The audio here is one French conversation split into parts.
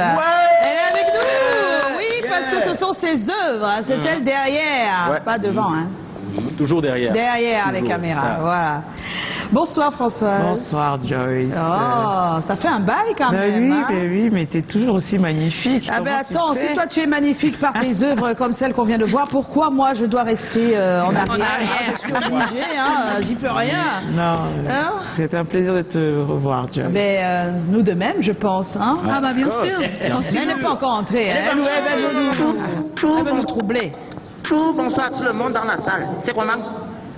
Elle est avec nous. Oui, parce que ce sont ses œuvres. Hein. C'est elle derrière, pas devant. Hein. Toujours derrière. Derrière les caméras, ça. Voilà. Bonsoir Françoise. Bonsoir Joyce. Oh, ça fait un bail quand même. Oui, hein? oui, mais t'es toujours aussi magnifique. Ah ben attends, si toi tu es magnifique par tes œuvres comme celles qu'on vient de voir, pourquoi moi je dois rester en arrière? Je suis obligée, hein, j'y peux rien. Non, c'est un plaisir de te revoir Joyce. Mais nous de même, je pense. Hein? Ah bah bien sûr. Elle n'est pas encore entrée, hein? Elle veut nous troubler. Bonsoir tout le monde dans la salle. C'est comment?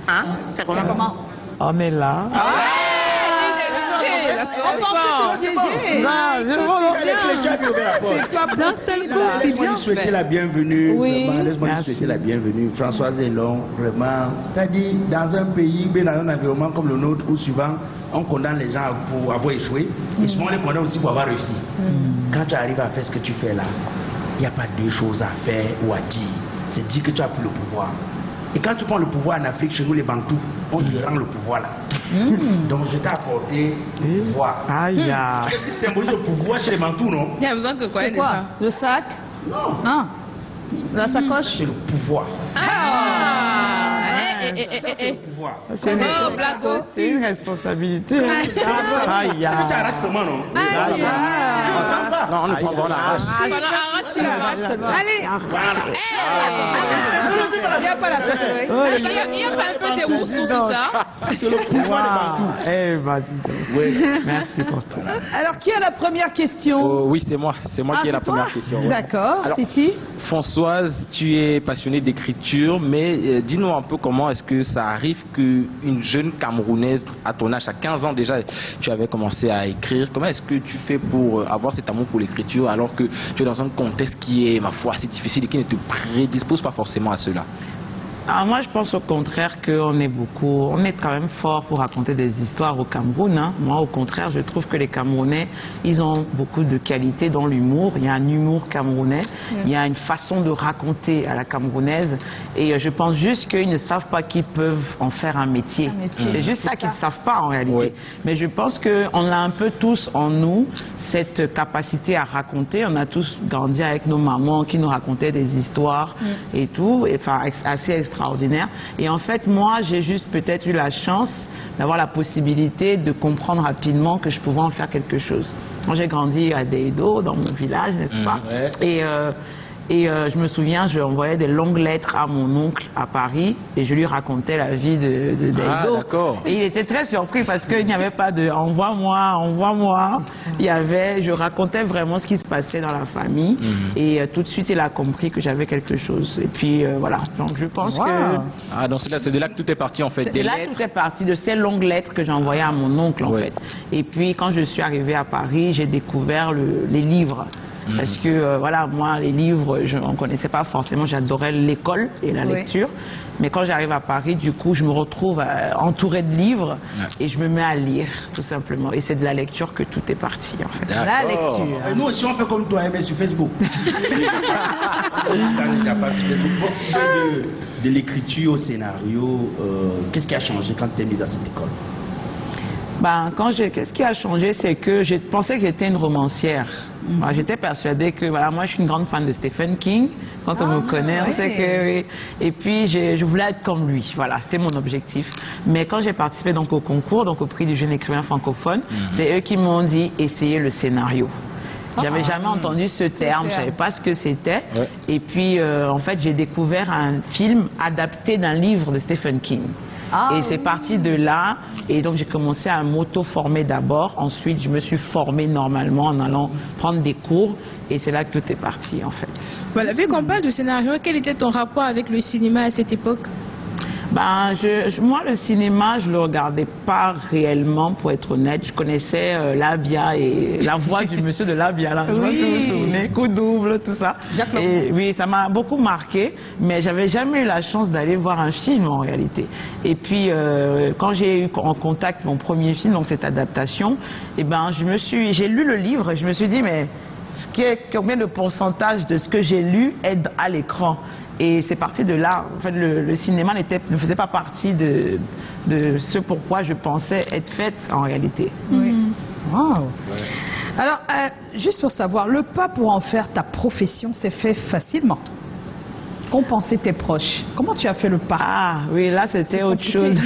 Hein? C'est comment? On est là. D'un seul coup, c'est bien. Laisse-moi lui souhaiter la bienvenue. Oui. Laisse-moi lui souhaiter la bienvenue. Françoise Elon, vraiment. C'est-à-dire, dans un pays, dans un environnement comme le nôtre, où souvent on condamne les gens pour avoir échoué, et souvent on les condamne aussi pour avoir réussi. Quand tu arrives à faire ce que tu fais là, il n'y a pas deux choses à faire ou à dire. C'est dire que tu as pris le pouvoir. Et quand tu prends le pouvoir en Afrique, chez nous les Bantous, on te rend le pouvoir là. Donc je t'ai apporté le pouvoir. Aïe. Qu'est-ce qui symbolise le pouvoir chez les Bantous, non? Il y a besoin que quoi C'est quoi? Le sac? Non. Ah. La sacoche? C'est le pouvoir. C'est le pouvoir. C'est une responsabilité. Aïe. Tu arraches seulement, non? Non, on ne prend pas la Allez, Il n'y a pas la sauce. il y a pas un peu de roussou sur ça. C'est le pouvoir des Bantous. Eh ben, dis donc. Merci pour tout. Alors, qui a la première question? Oui, c'est moi qui ai la première question. Ouais. D'accord, Titi. Françoise, tu es passionnée d'écriture, mais dis-nous un peu comment est-ce que ça arrive qu'une jeune Camerounaise, à ton âge, à 15 ans déjà, tu avais commencé à écrire. Comment est-ce que tu fais pour avoir cet amour pour l'écriture alors que tu es dans un contexte qui est, ma foi, assez difficile et qui ne te prédispose pas forcément à cela? Alors moi, je pense au contraire qu'on est quand même fort pour raconter des histoires au Cameroun. Hein. Moi, au contraire, je trouve que les Camerounais, ils ont beaucoup de qualités dans l'humour. Il y a un humour camerounais, il y a une façon de raconter à la camerounaise. Et je pense juste qu'ils ne savent pas qu'ils peuvent en faire un métier. C'est juste ça qu'ils ne savent pas en réalité. Oui. Mais je pense qu'on a un peu tous en nous cette capacité à raconter. On a tous grandi avec nos mamans qui nous racontaient des histoires et tout, enfin assez extraordinaire. Et en fait, moi, j'ai juste peut-être eu la chance d'avoir la possibilité de comprendre rapidement que je pouvais en faire quelque chose. Moi, j'ai grandi à Deido, dans mon village, n'est-ce pas? Et je me souviens, je envoyais des longues lettres à mon oncle à Paris et je lui racontais la vie de Deido. Et il était très surpris parce qu'il n'y avait pas de envoie-moi. Je racontais vraiment ce qui se passait dans la famille et tout de suite il a compris que j'avais quelque chose. Et puis voilà, donc je pense que... Ah, donc c'est de là que tout est parti en fait. C'est là que tout est parti, de ces longues lettres que j'ai envoyées à mon oncle en fait. Et puis quand je suis arrivée à Paris, j'ai découvert les livres. Parce que voilà, moi les livres, je n'en connaissais pas forcément, j'adorais l'école et la lecture. Mais quand j'arrive à Paris, du coup, je me retrouve entourée de livres et je me mets à lire, tout simplement. Et c'est de la lecture que tout est parti, en fait. La lecture. Nous aussi, on fait comme toi, mais sur Facebook. Ça n'est pas de l'écriture au scénario. Qu'est-ce qui a changé quand tu es mise à cette école? Qu'est-ce qui a changé, c'est que je pensais que j'étais une romancière. J'étais persuadée que, voilà, moi je suis une grande fan de Stephen King. Quand on me connaît, on sait que... Et puis je voulais être comme lui. Voilà, c'était mon objectif. Mais quand j'ai participé donc au concours, donc au prix du jeune écrivain francophone, c'est eux qui m'ont dit essayez le scénario. J'avais jamais entendu ce terme, je savais pas ce que c'était. Et puis en fait j'ai découvert un film adapté d'un livre de Stephen King. Et c'est parti de là, et donc j'ai commencé à m'auto-former d'abord, ensuite je me suis formée normalement en allant prendre des cours, et c'est là que tout est parti en fait. Voilà, vu qu'on parle de scénario, quel était ton rapport avec le cinéma à cette époque? Moi, le cinéma, je le regardais pas réellement, pour être honnête. Je connaissais Labia et la voix du monsieur de Labia, là. Je sais pas si vous vous souvenez, coup double, tout ça. Et, oui, ça m'a beaucoup marqué, mais j'avais jamais eu la chance d'aller voir un film en réalité. Et puis, quand j'ai eu en contact mon premier film, donc cette adaptation, j'ai lu le livre et je me suis dit, mais combien de pourcentage de ce que j'ai lu est à l'écran? Et c'est parti de là. En fait, le cinéma ne faisait pas partie de ce pourquoi je pensais être faite en réalité. Oui. Wow. Alors, juste pour savoir, le pas pour en faire ta profession s'est fait facilement. Qu'ont pensé tes proches? Comment tu as fait le pas? Ah oui, là c'était autre compliqué. chose.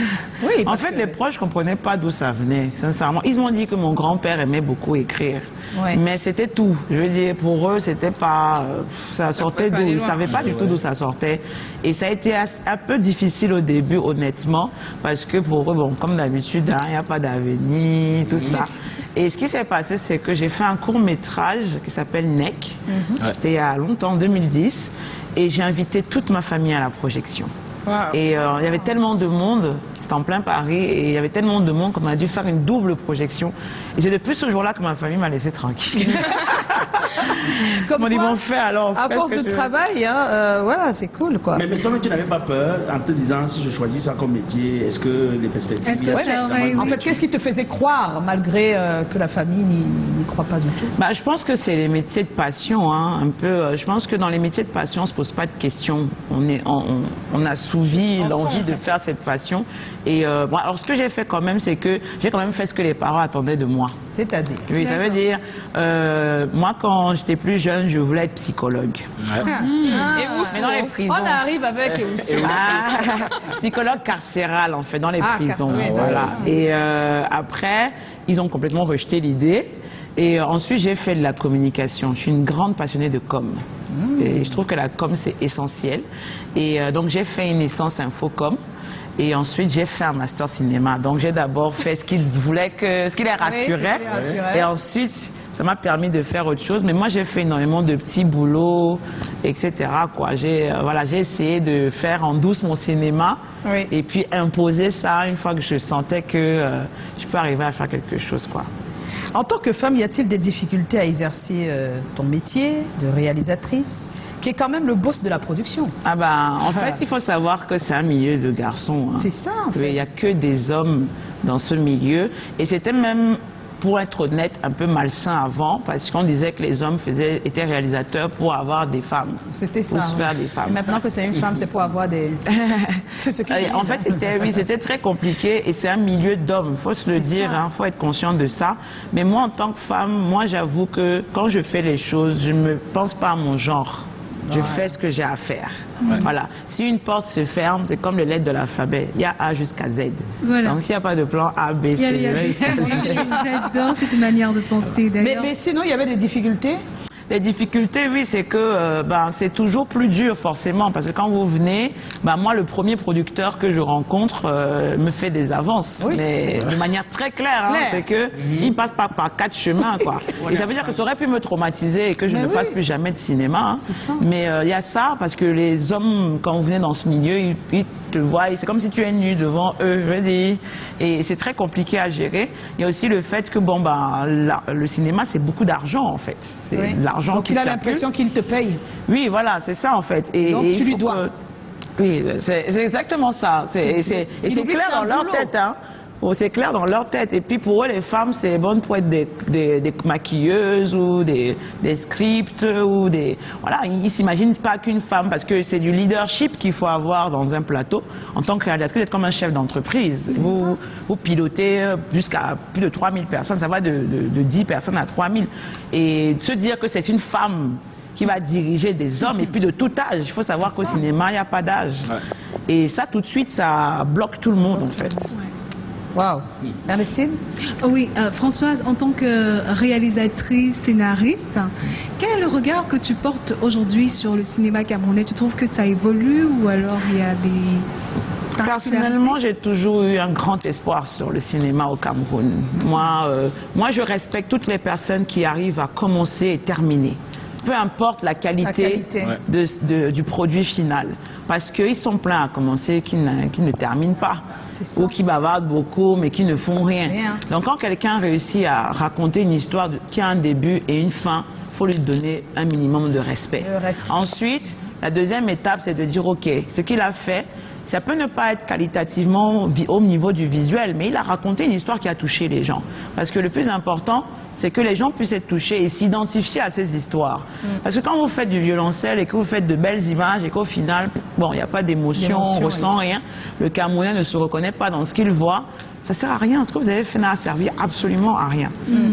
Oui, en parce fait, que- les proches ne comprenaient pas d'où ça venait, sincèrement. Ils m'ont dit que mon grand-père aimait beaucoup écrire. Ouais. Mais c'était tout. Je veux dire, pour eux, c'était pas... ça sortait pouvait pas d'où. aller Ils ne loin. savaient pas du tout d'où ça sortait. Et ça a été un peu difficile au début, honnêtement, parce que pour eux, bon, comme d'habitude, il n'y a pas d'avenir, tout ça. Et ce qui s'est passé, c'est que j'ai fait un court-métrage qui s'appelle NEC. C'était il y a longtemps, en 2010. Et j'ai invité toute ma famille à la projection. Wow. Et il y avait tellement de monde, c'était en plein Paris, et il y avait tellement de monde qu'on a dû faire une double projection. Et c'est depuis ce jour-là que ma famille m'a laissé tranquille. Comme Ils m'ont dit, quoi, bon, fais alors. à fais force ce que de tu veux. travail, hein, voilà, c'est cool, quoi. Mais toi-même, tu n'avais pas peur en te disant, si je choisis ça comme métier, est-ce que les perspectives... Est-ce que il y a ça suffisamment aurait- de En fait, métiers? qu'est-ce qui te faisait croire, malgré que la famille n'y croit pas du tout? Bah, je pense que c'est les métiers de passion, hein, un peu. Je pense que dans les métiers de passion, on se pose pas de questions. On a souvi l'envie de faire cette passion. Et bon, alors, ce que j'ai fait quand même, c'est que j'ai quand même fait ce que les parents attendaient de moi. C'est-à-dire? Oui, ça veut dire, moi, quand j'étais plus jeune, je voulais être psychologue. Et où Mais dans les prisons. On arrive avec Psychologue carcéral, en fait, dans les Ah, prisons. oui, Voilà. Et après, ils ont complètement rejeté l'idée. Et ensuite, j'ai fait de la communication. Je suis une grande passionnée de com. Et je trouve que la com, c'est essentiel. Et donc, j'ai fait une licence infocom. Et ensuite, j'ai fait un master cinéma. Donc, j'ai d'abord fait ce qu'ils voulaient ce qui les rassurait. ce qui les rassurait. Et ensuite, ça m'a permis de faire autre chose. Mais moi, j'ai fait énormément de petits boulots, etc. quoi. J'ai essayé de faire en douce mon cinéma. Oui. Et puis, imposer ça une fois que je sentais que je peux arriver à faire quelque chose, quoi. En tant que femme, y a-t-il des difficultés à exercer ton métier de réalisatrice, qui est quand même le boss de la production? Ah ben, en fait, il faut savoir que c'est un milieu de garçons. Hein. C'est ça, en fait. Il n'y a que des hommes dans ce milieu. Et c'était même, pour être honnête, un peu malsain avant, parce qu'on disait que les hommes étaient réalisateurs pour avoir des femmes. C'était ça. Pour se ouais. faire des femmes. Et maintenant que c'est une femme, c'est pour avoir des... C'est ce qu'ils disent, En fait, c'était très compliqué et c'est un milieu d'hommes, il faut se le C'est dire, ça. il faut être conscient de ça. Mais moi, en tant que femme, moi, j'avoue que quand je fais les choses, je ne pense pas à mon genre. Je fais ce que j'ai à faire. Voilà. Si une porte se ferme, c'est comme les lettres de l'alphabet. Il y a A jusqu'à Z. Voilà. Donc, s'il n'y a pas de plan A, B, Il y a- C, il y a- D, J'adore cette manière de penser d'ailleurs. Mais sinon, il y avait des difficultés? Les difficultés, oui, c'est que c'est toujours plus dur forcément parce que quand vous venez, moi le premier producteur que je rencontre me fait des avances, Oui, mais de manière très claire, hein, Claire. c'est que il passe pas par 4 chemins quoi. Et ça veut dire que ça aurait pu me traumatiser et que je Mais ne oui. fasse plus jamais de cinéma. Hein. C'est ça. Mais il y a ça parce que les hommes quand vous venez dans ce milieu, ils te voient, c'est comme si tu es nu devant eux, je veux dire. Et c'est très compliqué à gérer. Il y a aussi le fait que le cinéma c'est beaucoup d'argent en fait. C'est Oui. de l'argent Donc qui il a circule. l'impression qu'il te paye. Oui, voilà, c'est ça en fait. Et, Donc, et tu il lui faut dois. Oui, c'est exactement ça. Et c'est il oublie clair que c'est dans un leur boulot. tête. Hein. Oh, c'est clair dans leur tête. Et puis pour eux, les femmes, c'est bon pour être des maquilleuses ou des scripts ou des... Voilà, ils ne s'imaginent pas qu'une femme, parce que c'est du leadership qu'il faut avoir dans un plateau. En tant que réalisateur, vous êtes comme un chef d'entreprise. Vous pilotez jusqu'à plus de 3000 personnes. Ça va de 10 personnes à 3000. Et se dire que c'est une femme qui va diriger des hommes et puis de tout âge. Il faut savoir qu'au cinéma, il n'y a pas d'âge. Ouais. Et ça, tout de suite, ça bloque tout le monde, en fait. Waouh. Ernestine? Oui, Françoise, en tant que réalisatrice, scénariste, quel est le regard que tu portes aujourd'hui sur le cinéma camerounais? Tu trouves que ça évolue ou alors il y a des... Personnellement, j'ai toujours eu un grand espoir sur le cinéma au Cameroun. Moi, je respecte toutes les personnes qui arrivent à commencer et terminer. Peu importe la qualité, du produit final. Parce qu'ils sont pleins à commencer qui ne terminent pas. Ou qui bavardent beaucoup mais qui ne font rien. Donc quand quelqu'un réussit à raconter une histoire qui a un début et une fin, il faut lui donner un minimum de respect. Ensuite, la deuxième étape, c'est de dire, OK, ce qu'il a fait, ça peut ne pas être qualitativement au niveau du visuel, mais il a raconté une histoire qui a touché les gens. Parce que le plus important, c'est que les gens puissent être touchés et s'identifier à ces histoires. Parce que quand vous faites du violoncelle et que vous faites de belles images et qu'au final, il n'y a pas d'émotion, on ressent rien, le Camerounais ne se reconnaît pas dans ce qu'il voit, ça sert à rien. Ce que vous avez fait n'a servi absolument à rien.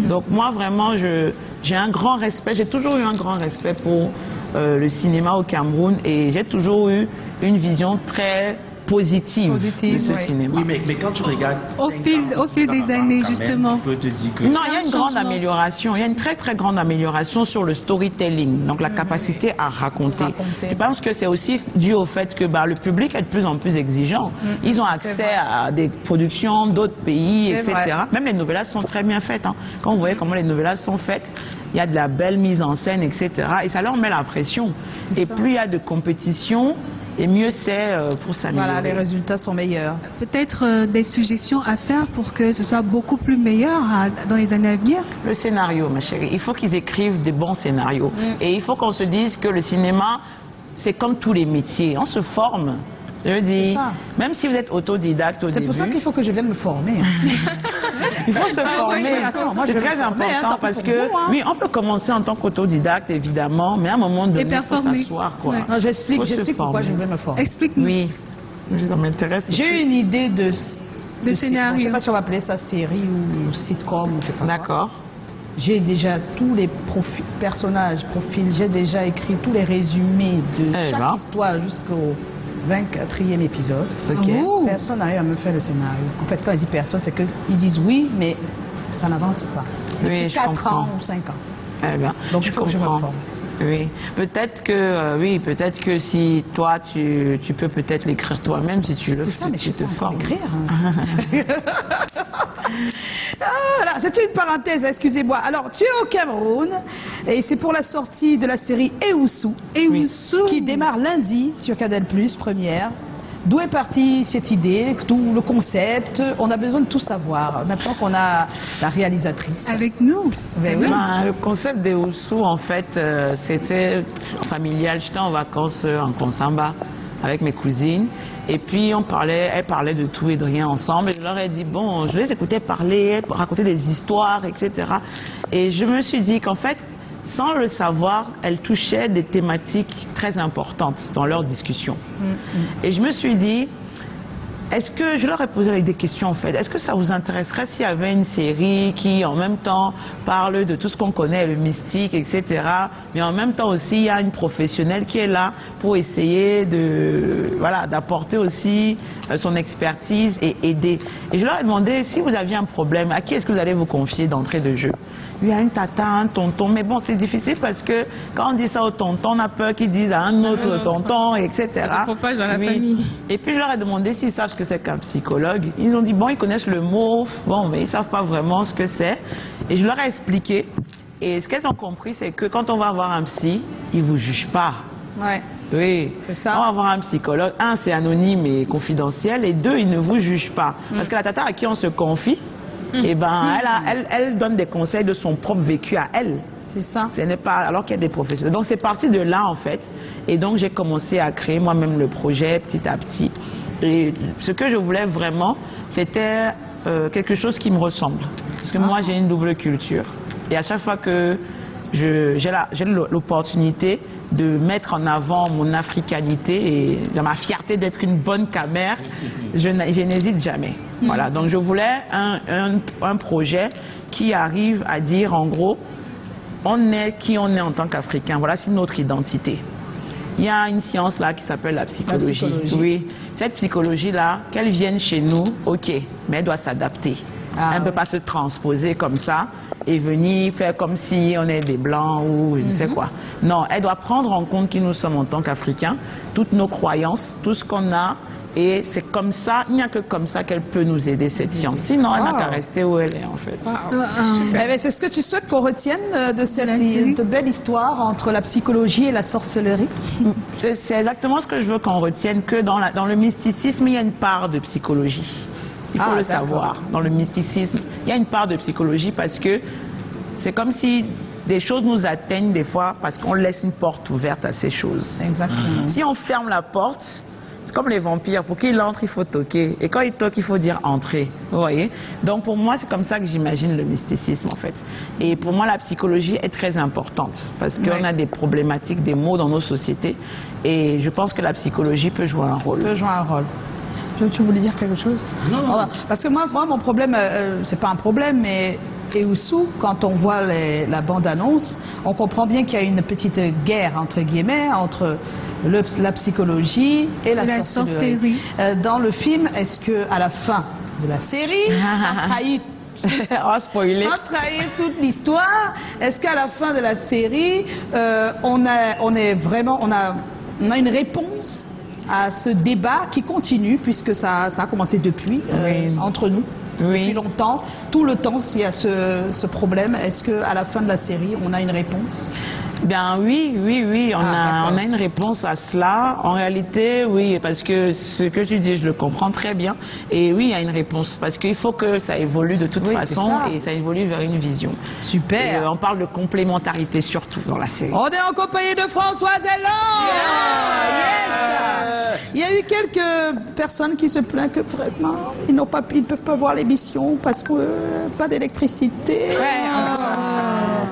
Donc moi, vraiment, j'ai un grand respect. J'ai toujours eu un grand respect pour le cinéma au Cameroun et j'ai toujours eu une vision très positive de ce cinéma. Oui, mais quand tu regardes... Au fil des années, justement. Tu peux te dire que... Non, il y a une grande amélioration. Il y a une très, très grande amélioration sur le storytelling, donc la capacité à raconter. Je pense que c'est aussi dû au fait que le public est de plus en plus exigeant. Ils ont accès à des productions d'autres pays, etc. Même les novellas sont très bien faites. Hein. Quand vous voyez comment les novellas sont faites, il y a de la belle mise en scène, etc. Et ça leur met la pression. Et plus il y a de compétition, et mieux c'est pour s'améliorer. Voilà, les résultats sont meilleurs. Peut-être des suggestions à faire pour que ce soit beaucoup plus meilleur dans les années à venir. Le scénario, ma chérie. Il faut qu'ils écrivent des bons scénarios. Et il faut qu'on se dise que le cinéma, c'est comme tous les métiers. On se forme. Je dis, même si vous êtes autodidacte au début... C'est pour ça qu'il faut que je vienne me former. Il faut se former. C'est très important parce que, oui, on peut commencer en tant qu'autodidacte, évidemment, mais à un moment donné, il faut s'asseoir. J'explique pourquoi je vais me former. Explique-nous. Oui, ça m'intéresse. J'ai une idée de scénario. Je ne sais pas si on va appeler ça série ou sitcom ou je sais pas. D'accord. J'ai déjà tous les personnages, profils, j'ai déjà écrit tous les résumés de chaque histoire jusqu'au 24e épisode. Personne n'arrive à me faire le scénario. En fait, quand je dis personne, c'est qu'ils disent oui, mais ça n'avance pas. Oui, 4 ans ou 5 ans. Eh bien, donc il faut que je me forme. Oui, peut-être que si toi tu peux peut-être l'écrire toi-même si tu le fais. C'est ça, mais tu te formes. Écrire. Voilà, c'est une parenthèse, excusez-moi. Alors, tu es au Cameroun et c'est pour la sortie de la série Ewusu, qui démarre lundi sur Canal+, première. D'où est partie cette idée, tout le concept? On a besoin de tout savoir, maintenant qu'on a la réalisatrice. Avec nous. Le concept d'Ewusu, en fait, c'était familial. J'étais en vacances en Konsamba avec mes cousines. Et puis, elle parlait de tout et de rien ensemble. Et je leur ai dit, bon, je les écoutais parler, raconter des histoires, etc. Et je me suis dit qu'en fait, sans le savoir, elles touchaient des thématiques très importantes dans leurs discussions. Et je me suis dit, je leur ai posé des questions en fait, est-ce que ça vous intéresserait s'il y avait une série qui en même temps parle de tout ce qu'on connaît, le mystique, etc. Mais en même temps aussi, il y a une professionnelle qui est là pour essayer d'apporter aussi son expertise et aider. Et je leur ai demandé, si vous aviez un problème, à qui est-ce que vous allez vous confier d'entrée de jeu? Il y a une tata, un tonton, mais bon, c'est difficile parce que quand on dit ça au tonton, on a peur qu'ils disent à un autre tonton, etc. Ça se propage dans la famille. Et puis je leur ai demandé s'ils savent ce que c'est qu'un psychologue. Ils ont dit, bon, ils connaissent le mot, bon, mais ils savent pas vraiment ce que c'est. Et je leur ai expliqué. Et ce qu'elles ont compris, c'est que quand on va voir un psy, ils vous jugent pas. Ouais. Oui, c'est ça. On va voir un psychologue. Un, c'est anonyme et confidentiel. Et deux, ils ne vous jugent pas. Parce que la tata à qui on se confie, elle donne des conseils de son propre vécu à elle. C'est ça. Ce n'est pas, alors qu'il y a des professionnels. Donc c'est parti de là en fait. Et donc j'ai commencé à créer moi-même le projet petit à petit. Et ce que je voulais vraiment, c'était quelque chose qui me ressemble. Parce que moi j'ai une double culture. Et à chaque fois que j'ai l'opportunité de mettre en avant mon africanité et ma fierté d'être une bonne camère, je n'hésite jamais. Voilà, donc je voulais un projet qui arrive à dire en gros, on est qui on est en tant qu'Africain. Voilà, c'est notre identité. Il y a une science là qui s'appelle la psychologie. Oui, cette psychologie là, qu'elle vienne chez nous, ok, mais elle doit s'adapter. Elle ne peut pas se transposer comme ça et venir faire comme si on est des blancs ou je ne sais quoi. Non, elle doit prendre en compte qui nous sommes en tant qu'Africains, toutes nos croyances, tout ce qu'on a. Et c'est comme ça, il n'y a que comme ça qu'elle peut nous aider, cette science. Sinon, elle n'a qu'à rester où elle est, en fait. C'est ce que tu souhaites qu'on retienne de cette belle histoire entre la psychologie et la sorcellerie? C'est exactement ce que je veux qu'on retienne, que dans le mysticisme, il y a une part de psychologie. Il faut le savoir. Dans le mysticisme, il y a une part de psychologie parce que c'est comme si des choses nous atteignent des fois parce qu'on laisse une porte ouverte à ces choses. Exactement. Si on ferme la porte, c'est comme les vampires, pour qu'ils entrent, il faut toquer. Et quand ils toquent, il faut dire entrer. Vous voyez? Donc pour moi, c'est comme ça que j'imagine le mysticisme en fait. Et pour moi, la psychologie est très importante parce qu'on a des problématiques, des maux dans nos sociétés. Et je pense que la psychologie peut jouer un rôle. Peut jouer un rôle. Tu voulais dire quelque chose? Non, non. Parce que moi mon problème, c'est pas un problème, mais Eoussou, quand on voit la bande-annonce, on comprend bien qu'il y a une petite guerre, entre guillemets, entre la psychologie et la sorcellerie. Dans le film, est-ce que à la fin de la série, sans trahir sans trahir toute l'histoire, est-ce qu'à la fin de la série, on a une réponse à ce débat qui continue, puisque ça a commencé depuis, entre nous, depuis longtemps. Tout le temps, s'il y a ce problème, est-ce qu'à la fin de la série, on a une réponse? Ben oui, on a une réponse à cela. En réalité, oui, parce que ce que tu dis, je le comprends très bien. Et oui, il y a une réponse, parce qu'il faut que ça évolue de toute façon, et ça évolue vers une vision. Super. Et, on parle de complémentarité surtout dans la série. On est en compagnie de Françoise Hélon. Yes. Il y a eu quelques personnes qui se plaignent que vraiment ils ne peuvent pas voir l'émission parce que pas d'électricité.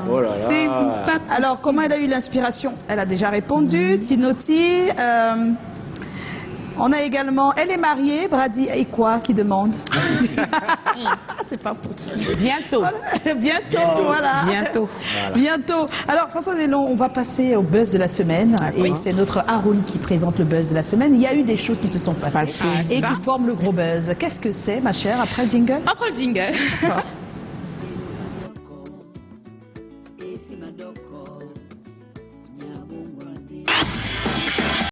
Oh là là. C'est pas Alors, comment elle a eu l'inspiration? Elle a déjà répondu. Tinoti. On a également, elle est mariée, Brady et quoi qui demande? C'est pas possible. Bientôt. Bientôt. Alors, Françoise Hélon, on va passer au buzz de la semaine. Et c'est notre Haroun qui présente le buzz de la semaine. Il y a eu des choses qui se sont passées et qui forment le gros buzz. Qu'est-ce que c'est, ma chère, après le jingle? Après le jingle.